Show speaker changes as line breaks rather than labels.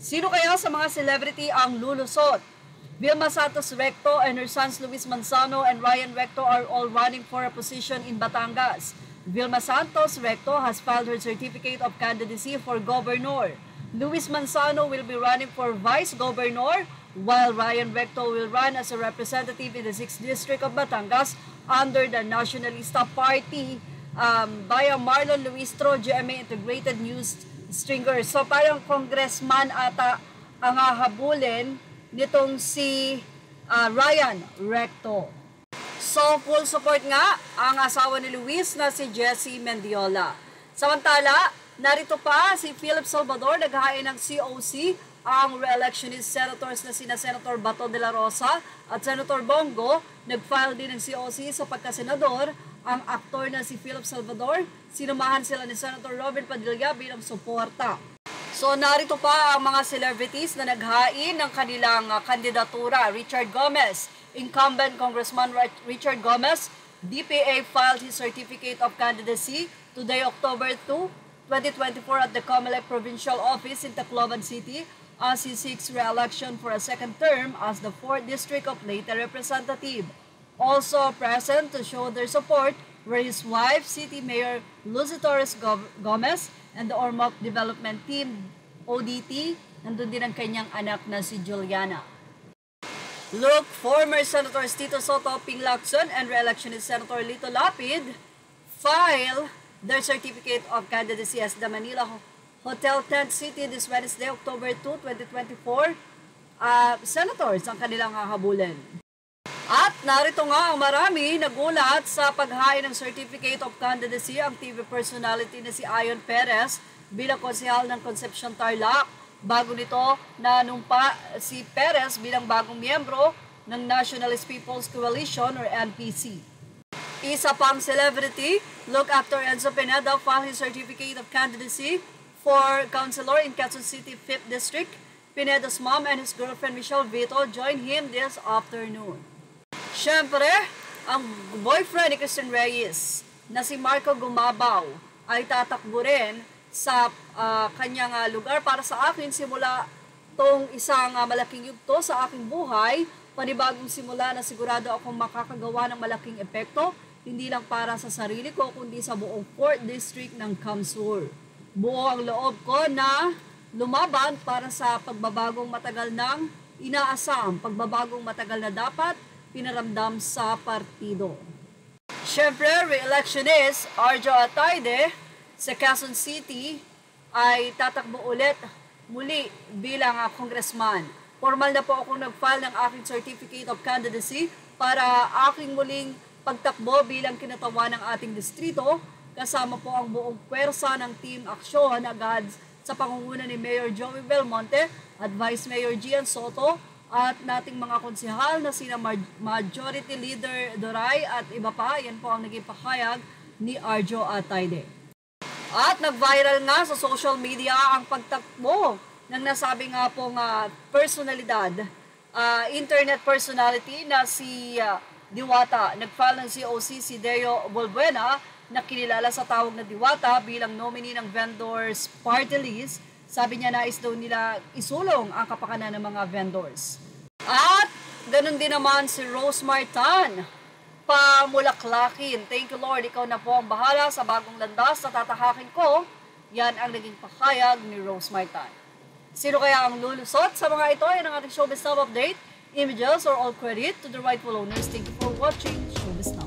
Sino kaya sa mga celebrity ang lulusot? Vilma Santos Recto and her sons Luis Manzano and Ryan Recto are all running for a position in Batangas. Vilma Santos Recto has filed her certificate of candidacy for governor. Luis Manzano will be running for vice governor, while Ryan Recto will run as a representative in the 6th District of Batangas under the Nationalista Party by Marlon Luistro, GMA Integrated News Stringer. So parang congressman ata ang hahabulin nitong si Ryan Recto. So full support nga ang asawa ni Luis na si Jessie Mendiola. Samantala, narito pa si Philip Salvador, naghahain ng COC ang re-electionist senators na sina Senator Bato de la Rosa at Senator Bongo. Nag-file din ng COC sa pagkasenador ang aktor na si Philip Salvador. Sinumahan sila ni Senator Robin Padilla bilang suporta. So narito pa ang mga celebrities na naghain ng kanilang kandidatura. Richard Gomez, incumbent Congressman Richard Gomez, DPA filed his certificate of candidacy today, October 2, 2024 at the Comelec Provincial Office in Tacloban City as he seeks re-election for a second term as the 4th District of Leyte representative. Also present to show their support were his wife, City Mayor Lucy Torres Gomez, and the Ormoc Development Team, ODT. Nandun din ang kanyang anak na si Juliana. Look, former Senators Tito Soto, Ping Lacson, and re-electionist Senator Lito Lapid file their certificate of candidacy as the Manila Hotel Tent City this Wednesday, October 2, 2024. Senators ang kanilang hahabulin. At narito nga ang marami nagulat sa paghain ng certificate of candidacy ang TV personality na si Ayon Perez bilang konsehal ng Concepcion Tarlac. Bago nito, nanumpa si Perez bilang bagong miyembro ng Nationalist People's Coalition or NPC. Isa pang celebrity, look, actor Enzo Pineda filed his certificate of candidacy for councilor in Quezon City 5th District. Pineda's mom and his girlfriend Michelle Vito joined him this afternoon. Siyempre, ang boyfriend ni Christian Reyes na si Marco Gumabaw ay tatakbo rin sa kanyang lugar. Para sa akin, simula tong isang malaking yugto sa aking buhay, panibagong simula na sigurado akong makakagawa ng malaking epekto, hindi lang para sa sarili ko, kundi sa buong 4th District ng Kamsur. Buo ang loob ko na lumaban para sa pagbabagong matagal nang inaasam, pagbabagong matagal na dapat pinaramdam sa partido. Siyempre, re-electionist Arjo Atayde sa Quezon City ay tatakbo ulit muli bilang congressman. Formal na po akong nag-file ng aking certificate of candidacy para aking muling pagtakbo bilang kinatawan ng ating distrito. Kasama po ang buong pwersa ng Team Aksyon agad sa pangunguna ni Mayor Joey Belmonte at Vice Mayor Gian Soto at nating mga konsehal na sina Majority Leader Doray at iba pa. Yan po ang naging pakayag ni Arjo Atayde. At nag-viral nga sa social media ang pagtakbo ng nasabi nga pong personalidad, internet personality na si Diwata. Nag-file ng COC si Deo Bolbuena na kinilala sa tawag na Diwata bilang nominee ng vendors party list. Sabi niya nais daw nila isulong ang kapakanan ng mga vendors. At ganun din naman si Rose Martan, pamulaklakin. Thank you Lord, ikaw na po ang bahala sa bagong landas na tatahakin ko. Yan ang naging pakayag ni Rose Martan. Sino kaya ang lulusot sa mga ito? Yan ang ating Showbiz Now update. Images or all credit to the rightful owners. Thank you for watching Showbiz Now.